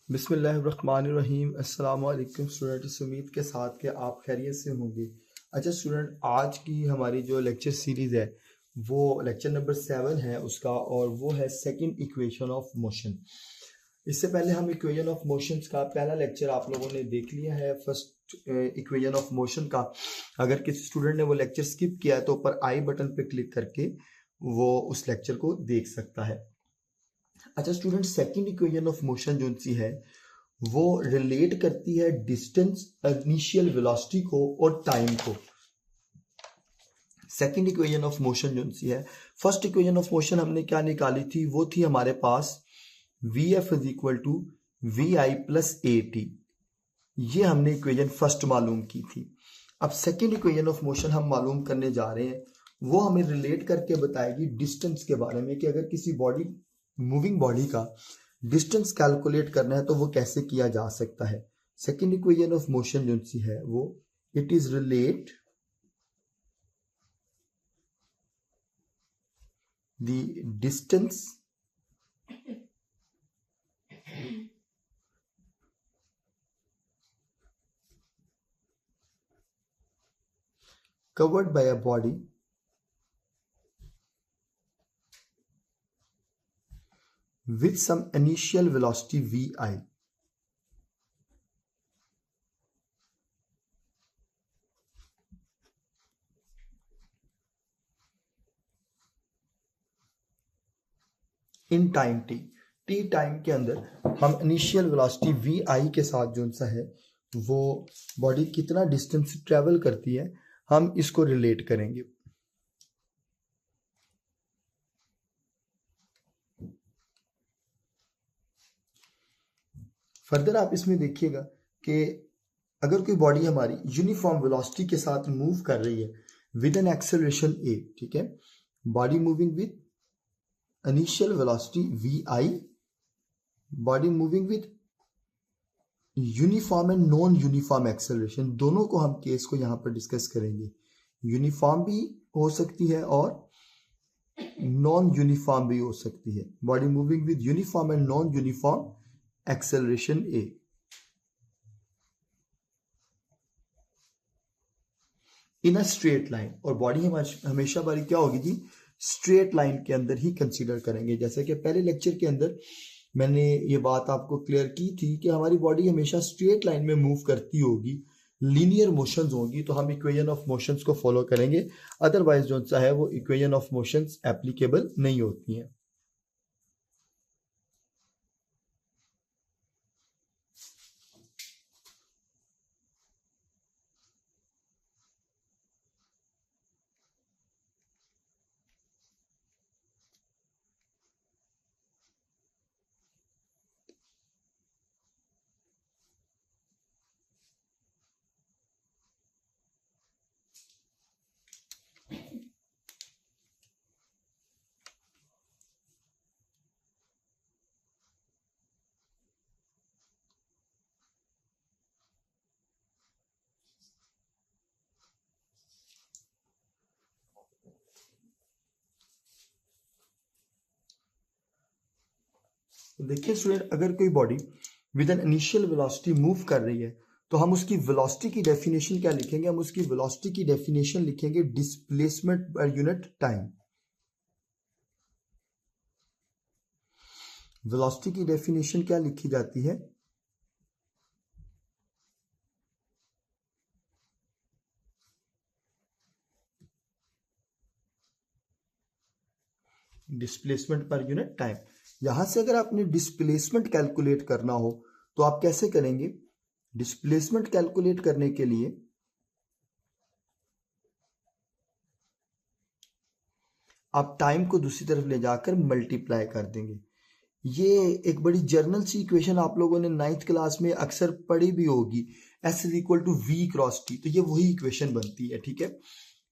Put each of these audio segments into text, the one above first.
बिस्मिल्लाहिर्रहमानिर्रहीम। अस्सलाम वालेकुम स्टूडेंट। उम्मीद के साथ कि आप खैरियत से होंगे। अच्छा स्टूडेंट, आज की हमारी जो लेक्चर सीरीज़ है वो लेक्चर नंबर 7 है उसका, और वो है सेकंड इक्वेशन ऑफ मोशन। इससे पहले हम इक्वेशन ऑफ मोशंस का पहला लेक्चर आप लोगों ने देख लिया है, फर्स्ट इक्वेशन ऑफ मोशन का। अगर किसी स्टूडेंट ने वो लेक्चर स्किप किया है तो ऊपर आई बटन पे क्लिक करके वो उस लेक्चर को देख सकता है। अच्छा student, second equation of motion जो सी है वो रिलेट करती है डिस्टेंस, इनिशियल वेलोसिटी को और टाइम को। सेकंड इक्वेशन ऑफ मोशन जो सी है, फर्स्ट इक्वेशन ऑफ मोशन हमने क्या निकाली थी, वो थी हमारे पास V F is equal to we I plus A T. ये हमने इक्वेशन फर्स्ट मालूम की थी। अब सेकंड इक्वेशन ऑफ मोशन हम मालूम करने जा रहे हैं, वो हमें रिलेट करके बताएगी डिस्टेंस के बारे में कि अगर किसी बॉडी, मूविंग बॉडी का डिस्टेंस कैलकुलेट करना है तो वो कैसे किया जा सकता है। सेकंड इक्वेशन ऑफ मोशन जो सी है वो it is relate the distance covered by a body with some initial velocity vi in time T time के अंदर हम इनिशियल वेलोसिटी वी आई के साथ जो सा है वो बॉडी कितना डिस्टेंस ट्रेवल करती है, हम इसको रिलेट करेंगे। फर्दर आप इसमें देखिएगा कि अगर कोई बॉडी हमारी यूनिफॉर्म वेलोसिटी के साथ मूव कर रही है विद एन एक्सेलरेशन ए, ठीक है, body moving with initial velocity v i, body moving with uniform and non uniform acceleration, दोनों को हम केस को यहां पर डिस्कस करेंगे। यूनिफॉर्म भी हो सकती है और नॉन यूनिफॉर्म भी हो सकती है। Body moving with uniform and non uniform acceleration A. In a straight line, और बॉडी हमेशा हमारी क्या होगी जी, स्ट्रेट लाइन के अंदर ही कंसीडर करेंगे। जैसे कि पहले लेक्चर के अंदर मैंने ये बात आपको क्लियर की थी कि हमारी बॉडी हमेशा स्ट्रेट लाइन में मूव करती होगी, लीनियर मोशंस होगी, तो हम इक्वेशन ऑफ मोशंस को फॉलो करेंगे। अदरवाइज जो सा है वो इक्वेशन ऑफ मोशंस एप्लीकेबल नहीं होती हैं। देखिए स्टूडेंट, अगर कोई body with an initial velocity move कर रही है तो हम उसकी वेलोसिटी की डेफिनेशन क्या लिखेंगे, हम उसकी वेलोसिटी की डेफिनेशन लिखेंगे displacement per unit time. Velocity की डेफिनेशन क्या लिखी जाती है, डिस्प्लेसमेंट पर यूनिट टाइम। यहां से अगर आपने डिस्प्लेसमेंट कैलकुलेट करना हो तो आप कैसे करेंगे, डिस्प्लेसमेंट कैलकुलेट करने के लिए आप टाइम को दूसरी तरफ ले जाकर मल्टीप्लाई कर देंगे। ये एक बड़ी जर्नल सी इक्वेशन आप लोगों ने 9th क्लास में अक्सर पढ़ी भी होगी, s is equal to v cross t. तो ये वही इक्वेशन बनती है, ठीक है।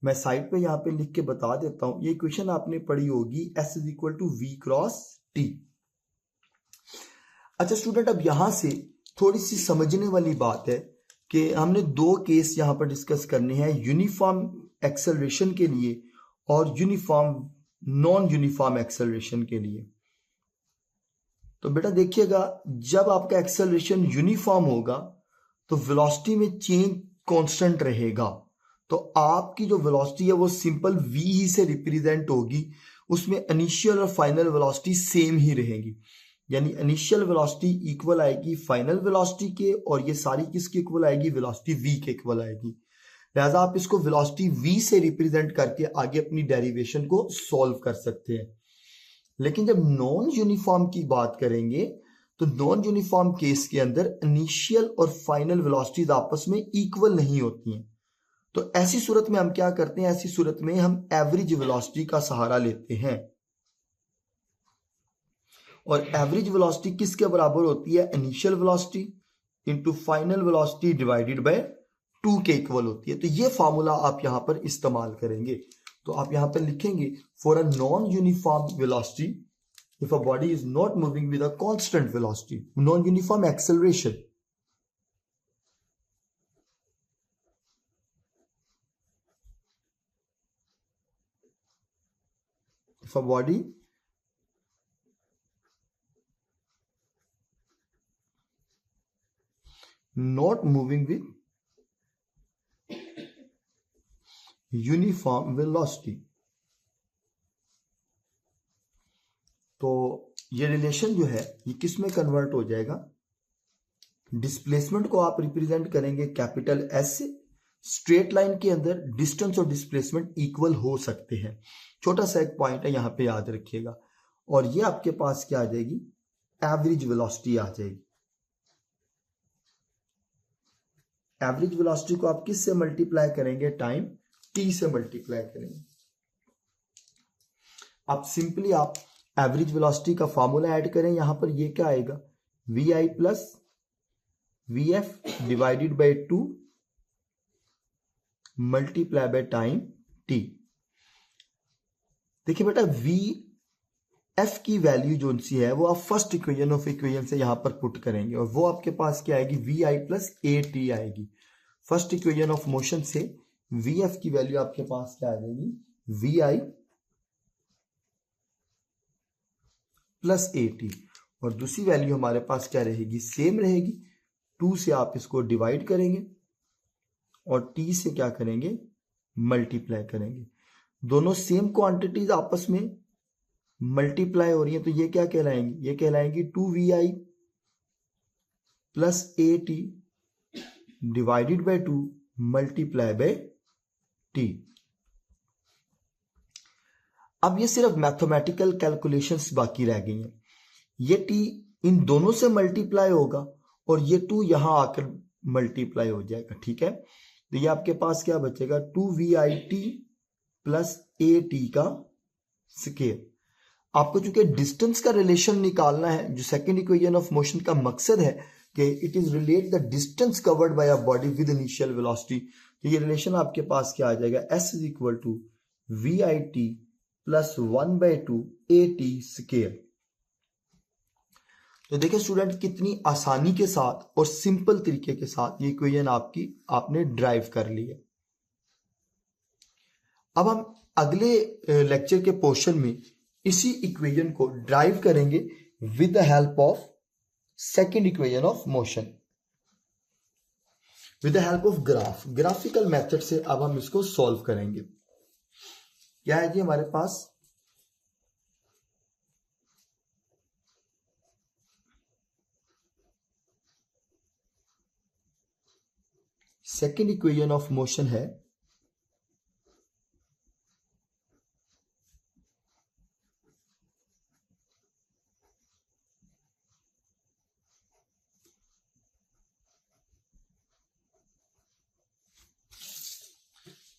मैं साइड पे यहाँ पे लिख के बता देता हूं, ये इक्वेशन आपने पढ़ी होगी, s is equal to v cross t. अच्छा स्टूडेंट, अब यहां से थोड़ी सी समझने वाली बात है कि हमने दो केस यहां पर डिस्कस करने हैं, यूनिफॉर्म एक्सेलरेशन के लिए और यूनिफॉर्म नॉन यूनिफॉर्म एक्सेलरेशन के लिए। तो बेटा देखिएगा, जब आपका एक्सेलरेशन यूनिफॉर्म होगा तो वेलोसिटी में चेंज कांस्टेंट रहेगा। तो आपकी जो वेलोसिटी है वो सिंपल v ही से रिप्रेजेंट होगी, उसमें इनिशियल और फाइनल वेलोसिटी सेम ही रहेगी। यानी इनिशियल वेलोसिटी इक्वल आएगी फाइनल वेलोसिटी के, और ये सारी किसकी इक्वल आएगी, वेलोसिटी v के इक्वल आएगी। लिहाजा आप इसको वेलोसिटी v से रिप्रेजेंट करके आगे अपनी डेरिवेशन को सॉल्व कर सकते हैं। लेकिन जब नॉन यूनिफॉर्म की बात करेंगे तो नॉन यूनिफॉर्म केस के अंदर इनिशियल और फाइनल वेलोसिटीज आपस में इक्वल नहीं होती हैं। तो ऐसी सूरत में हम क्या करते हैं, ऐसी सूरत में हम एवरेज वेलोसिटी का सहारा लेते हैं, और एवरेज वेलोसिटी किसके बराबर होती है, initial velocity into final velocity divided by 2 के इक्वल होती है। तो ये फॉर्मूला आप यहां पर इस्तेमाल करेंगे। तो आप यहां पर लिखेंगे for a non uniform velocity if a body is not moving with a constant velocity, non uniform acceleration, if a body not moving with uniform velocity, तो ये रिलेशन जो है ये किस में कन्वर्ट हो जाएगा, डिस्प्लेसमेंट को आप रिप्रेजेंट करेंगे कैपिटल एस से। स्ट्रेट लाइन के अंदर डिस्टेंस और डिस्प्लेसमेंट इक्वल हो सकते हैं, छोटा सा एक पॉइंट है यहां पे याद रखिएगा। और ये आपके पास क्या आ जाएगी, एवरेज वेलोसिटी आ जाएगी। एवरेज वेलोसिटी को आप किस से मल्टीप्लाई करेंगे, टाइम टी से मल्टीप्लाई करेंगे। आप सिंपली आप एवरेज वेलोसिटी का फॉर्मूला ऐड करें, यहां पर ये क्या आएगा, v I plus v f divided by 2 multiply by time t. देखिए बेटा, वी एफ की वैल्यू जो सी है वो आप फर्स्ट इक्वेशन ऑफ इक्वेशन से यहां पर पुट करेंगे, और वो आपके पास क्या आएगी, वी आई प्लस ए टी आएगी। फर्स्ट इक्वेशन ऑफ मोशन से वी एफ की वैल्यू आपके पास क्या आ जाएगी, वी आई प्लस ए टी, और दूसरी वैल्यू हमारे पास क्या रहेगी, सेम रहेगी। 2 से आप इसको डिवाइड करेंगे और टी से क्या करेंगे, मल्टीप्लाई करेंगे। दोनों सेम क्वांटिटीज आपस में मल्टीप्लाई हो रही है, तो ये क्या कहलाएंगी, ये कहलाएंगी 2vi plus A T divided by 2 multiply bye T. अब ये सिर्फ मैथमेटिकल कैलकुलेशंस बाकी रह गई हैं। ये टी इन दोनों से मल्टीप्लाई होगा और ये 2 यहां आकर मल्टीप्लाई हो जाएगा, ठीक है। तो ये आपके पास क्या बचेगा, 2vi प्लस ए टी का स्केयर। आपको चूंकि डिस्टेंस का रिलेशन निकालना है, जो सेकंड इक्वेशन ऑफ मोशन का मकसद है कि it is relate the distance covered by a body with initial velocity, तो ये रिलेशन आपके पास क्या आ जाएगा, s is equal to we i t plus 1/2 a t square. तो देखिए स्टूडेंट, कितनी आसानी के साथ और सिंपल तरीके के साथ ये इक्वेशन आपने ड्राइव कर ली है। अब हम अगले लेक्चर के पोर्शन में इसी इक्वेशन को ड्राइव करेंगे with the help of second equation of motion, with the help of graphical method से अब हम इसको सॉल्व करेंगे। क्या है जी हमारे पास, सेकंड इक्वेशन ऑफ मोशन है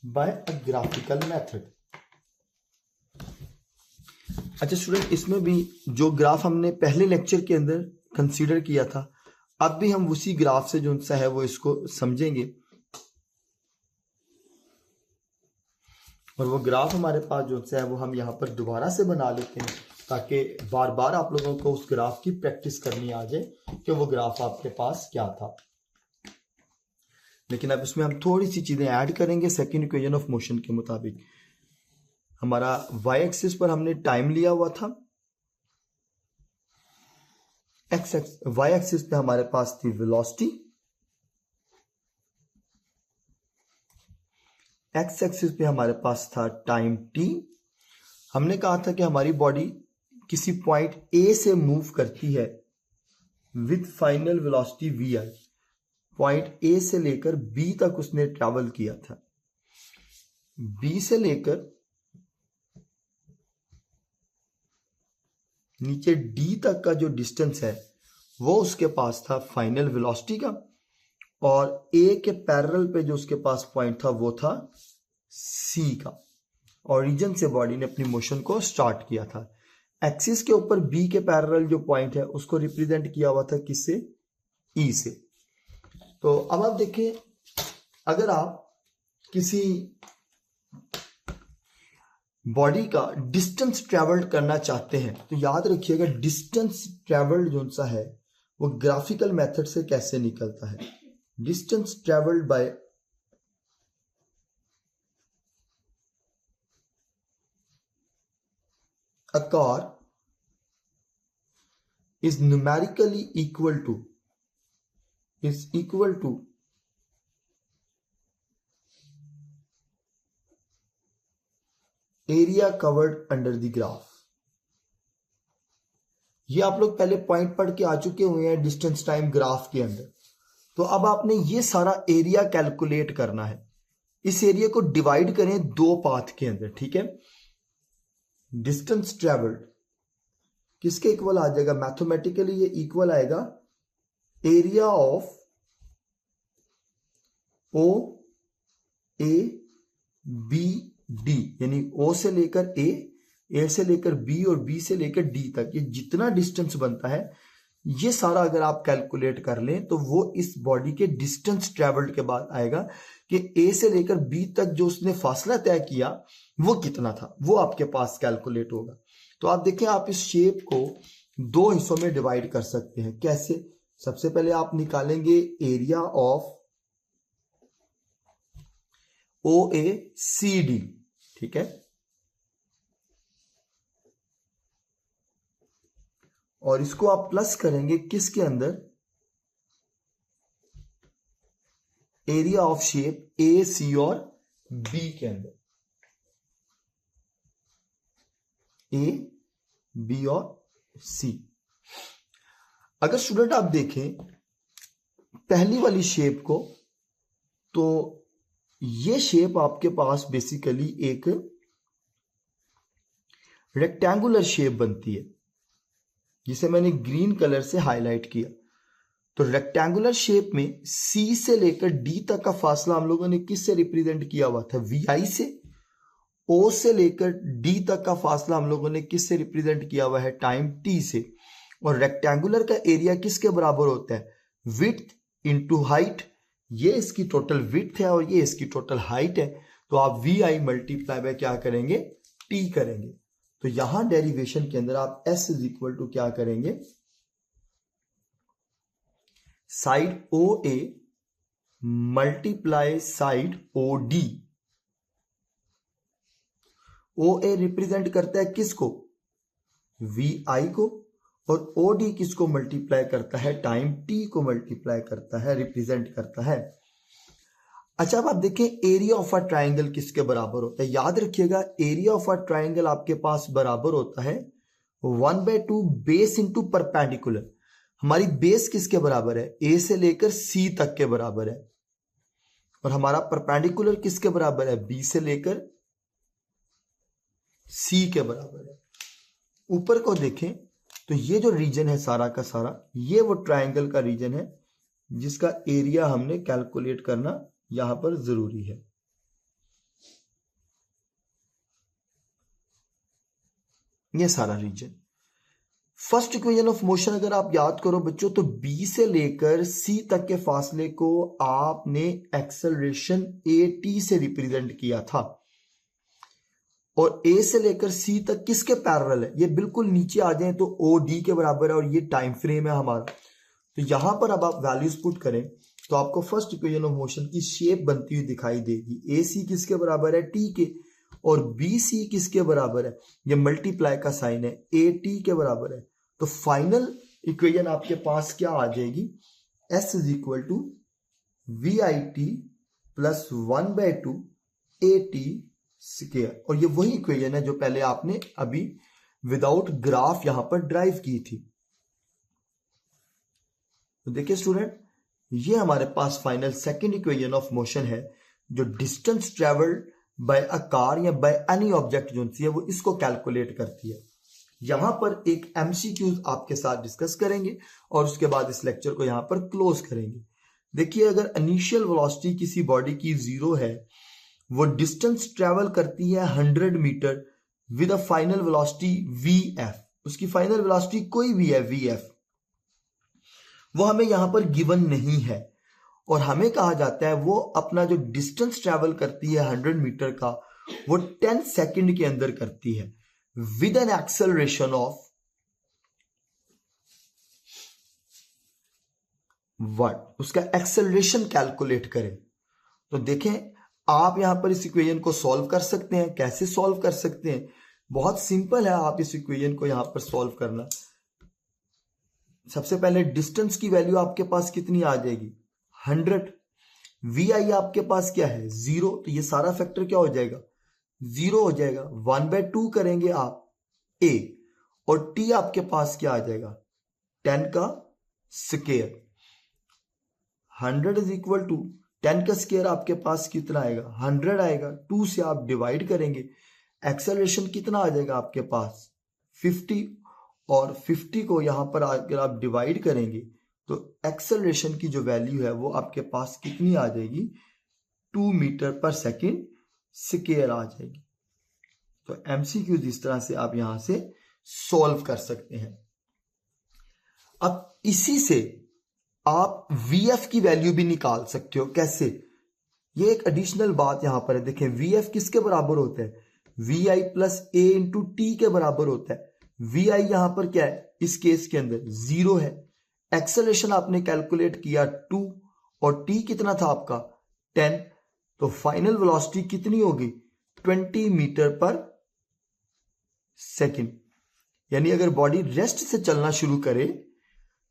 बाय अ ग्राफिकल मेथड। अच्छा स्टूडेंट, इसमें भी जो ग्राफ हमने पहले लेक्चर के अंदर कंसीडर किया था, अब भी हम उसी ग्राफ से जो सा है वो इसको समझेंगे, और वो ग्राफ हमारे पास जो सा है वो हम यहाँ पर दोबारा से बना लेते हैं, ताकि बार बार आप लोगों को उस ग्राफ की प्रैक्टिस करनी आ जाए कि वो ग्राफ आपके पास क्या था। लेकिन अब इसमें हम थोड़ी सी चीजें ऐड करेंगे सेकंड इक्वेशन ऑफ मोशन के मुताबिक। हमारा वाई एक्सिस पर हमने टाइम लिया हुआ था, वाई एक्सिस पे हमारे पास थी वेलोसिटी, एक्स एक्सिस पे हमारे पास था टाइम टी। हमने कहा था कि हमारी बॉडी किसी पॉइंट ए से मूव करती है with final velocity v i. Point a से लेकर बी तक उसने ट्रैवल किया था। बी से लेकर नीचे डी तक का जो डिस्टेंस है वो उसके पास था फाइनल वेलोसिटी का, और ए के पैरेलल पे जो उसके पास पॉइंट था वो था सी का। ओरिजिन से बॉडी ने अपनी मोशन को स्टार्ट किया था। एक्सिस के ऊपर बी के पैरेलल जो पॉइंट है उसको रिप्रेजेंट किया हुआ था किससे? ई से। तो अब आप देखें, अगर आप किसी बॉडी का डिस्टेंस ट्रेवल्ड करना चाहते हैं तो याद रखिएगा डिस्टेंस ट्रेवल्ड जो सा है वो ग्राफिकल मेथड से कैसे निकलता है। Distance travelled by a car is numerically equal to area covered under the graph। ये आप लोग पहले पॉइंट पढ़ के आ चुके हुए हैं डिस्टेंस टाइम ग्राफ के अंदर। तो अब आपने ये सारा एरिया कैलकुलेट करना है। इस एरिया को डिवाइड करें दो पाथ के अंदर, ठीक है। डिस्टेंस ट्रेवल्ड किसके इक्वल आ जाएगा? मैथमेटिकली ये इक्वल आएगा area of o a b d, यानी ओ से लेकर ए से लेकर बी और बी से लेकर डी तक ये जितना डिस्टेंस बनता है ये सारा अगर आप कैलकुलेट कर लें तो वो इस बॉडी के डिस्टेंस ट्रेवल्ड के बाद आएगा कि ए से लेकर बी तक जो उसने फासला तय किया वो कितना था, वो आपके पास कैलकुलेट होगा। तो आप देखें, आप इस शेप को दो हिस्सों में डिवाइड कर सकते हैं। कैसे? सबसे पहले आप निकालेंगे area of o a c d, ठीक है, और इसको आप प्लस करेंगे किसके अंदर? Area of shape a c और बी के अंदर। ए बी और सी। अगर स्टूडेंट आप देखें पहली वाली शेप को, तो ये शेप आपके पास बेसिकली एक रेक्टेंगुलर शेप बनती है जिसे मैंने ग्रीन कलर से हाईलाइट किया। तो रेक्टेंगुलर शेप में सी से लेकर डी तक का फासला हम लोगों ने किससे रिप्रेजेंट किया हुआ था? वी आई से। ओ से लेकर डी तक का फासला हम लोगों ने किससे रिप्रेजेंट किया हुआ है? टाइम टी से। और रेक्टेंगुलर का एरिया किसके बराबर होता है? Width into height. ये इसकी टोटल विड्थ है और ये इसकी टोटल हाइट है। तो आप वी आई मल्टीप्लाई बाय क्या करेंगे? टी करेंगे। तो यहां डेरिवेशन के अंदर आप एस इज इक्वल टू क्या करेंगे? Side o a multiply side o d. O a represent करता है किसको? वी आई को। और ओ डी किसको मल्टीप्लाई करता है? टाइम टी को मल्टीप्लाई करता है, रिप्रेजेंट करता है। अच्छा, अब आप देखें एरिया ऑफ अ ट्राइंगल किसके बराबर होता है? याद रखिएगा एरिया ऑफ अ ट्राइंगल आपके पास बराबर होता है 1/2 बेस इंटू परपेंडिकुलर। हमारी बेस किसके बराबर है? ए से लेकर सी तक के बराबर है। और हमारा परपेंडिकुलर किसके बराबर है? बी से लेकर सी के बराबर है। ऊपर को देखें तो ये जो रीजन है सारा का सारा, ये वो ट्राइंगल का रीजन है जिसका एरिया हमने कैलकुलेट करना यहां पर जरूरी है। ये सारा reason. First equation of motion अगर आप याद करो बच्चों, तो बी से लेकर सी तक के फासले को आपने एक्सेलरेशन ए टी से रिप्रेजेंट किया था। और ए से लेकर सी तक किसके पैरेलल है? ये बिल्कुल नीचे आ जाए तो ओ डी के बराबर है और ये टाइम फ्रेम है हमारा। तो यहां पर अब आप वैल्यूज पुट करें तो आपको फर्स्ट इक्वेशन ऑफ मोशन की शेप बनती हुई दिखाई देगी। ए सी किसके बराबर है? टी के। और बी सी किसके बराबर है? ये मल्टीप्लाई का साइन है, ए टी के बराबर है। तो फाइनल इक्वेशन आपके पास क्या आ जाएगी, s is equal to we i t plus 1/2 a t square. और ये वही इक्वेशन है जो पहले आपने अभी विदाउट ग्राफ यहां पर ड्राइव की थी। तो देखिए स्टूडेंट, ये हमारे पास final second equation of motion है जो distance travelled by a car या बाय एनी ऑब्जेक्ट जो है वो इसको कैलकुलेट करती है। यहां पर एक एमसीक्यूज आपके साथ डिस्कस करेंगे और उसके बाद इस लेक्चर को यहां पर क्लोज करेंगे। देखिए, अगर इनिशियल वेलोसिटी किसी बॉडी की 0 है, वो डिस्टेंस ट्रेवल करती है 100 metre with a final velocity vf, उसकी फाइनल वेलोसिटी कोई भी है vf, वो हमें यहां पर गिवन नहीं है और हमें कहा जाता है वो अपना जो डिस्टेंस ट्रेवल करती है 100 मीटर का वो 10 सेकंड के अंदर करती है with an acceleration of what, उसका एक्सेलरेशन कैलकुलेट करें। तो देखें, आप यहां पर इस इक्वेशन को सॉल्व कर सकते हैं। कैसे सॉल्व कर सकते हैं? बहुत सिंपल है आप इस इक्वेशन को यहां पर सॉल्व करना। सबसे पहले डिस्टेंस की वैल्यू आपके पास कितनी आ जाएगी, 100। वी आई आपके पास क्या है, 0, तो ये सारा फैक्टर क्या हो जाएगा, 0 हो जाएगा। 1/2 करेंगे आप ए, और टी आपके पास क्या आ जाएगा, 10 का स्क्वायर। 100 इज इक्वल टू 10 का स्क्वायर आपके पास कितना आएगा, 100 आएगा। 2 से आप डिवाइड करेंगे, एक्सेलरेशन कितना आ जाएगा आपके पास, 50, और 50 को यहां पर अगर आप डिवाइड करेंगे तो एक्सेलरेशन की जो वैल्यू है वो आपके पास कितनी आ जाएगी, 2 मीटर पर सेकेंड स्क्वायर आ जाएगी। तो एमसीक्यू इस तरह से आप यहां से सॉल्व कर सकते हैं। अब इसी से आप वीएफ की वैल्यू भी निकाल सकते हो। कैसे? ये एक एडिशनल बात यहां पर है। देखें, वीएफ किसके बराबर होता है, v I plus a into t के बराबर होता है। वी आई यहां पर क्या है, इस केस के अंदर 0 है। एक्सेलरेशन आपने कैलकुलेट किया 2, और टी कितना था आपका, 10। तो फाइनल वेलोसिटी कितनी होगी, 20 मीटर पर सेकेंड। यानी अगर बॉडी रेस्ट से चलना शुरू करे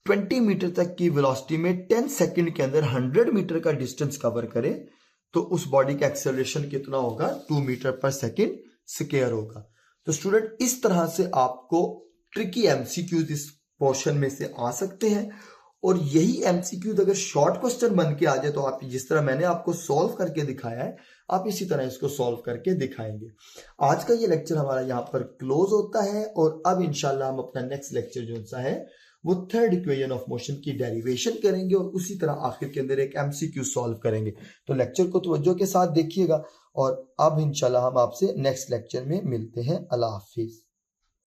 20 मीटर तक की वेलोसिटी में 10 सेकंड के अंदर 100 मीटर का डिस्टेंस कवर करे, तो उस बॉडी का एक्सेलरेशन कितना होगा, 2 मीटर पर सेकंड स्क्वायर होगा। तो स्टूडेंट, इस तरह से आपको ट्रिकी एमसीक्यूज इस पोर्शन में से आ सकते हैं। और यही एमसीक्यूज अगर शॉर्ट क्वेश्चन बन के आ जाए तो आप जिस तरह मैंने आपको सॉल्व करके दिखाया है, आप इसी तरह इसको सॉल्व करके दिखाएंगे। आज का ये लेक्चर हमारा यहाँ पर क्लोज होता है और अब इंशाल्लाह हम अपना नेक्स्ट लेक्चर जो सा है वो थर्ड इक्वेशन ऑफ मोशन की डेरिवेशन करेंगे और उसी तरह आखिर के अंदर एक एमसीक्यू सॉल्व करेंगे। तो लेक्चर को तवज्जो के साथ देखिएगा और अब इंशाल्लाह हम आपसे नेक्स्ट लेक्चर में मिलते हैं। अल्लाह हाफिज।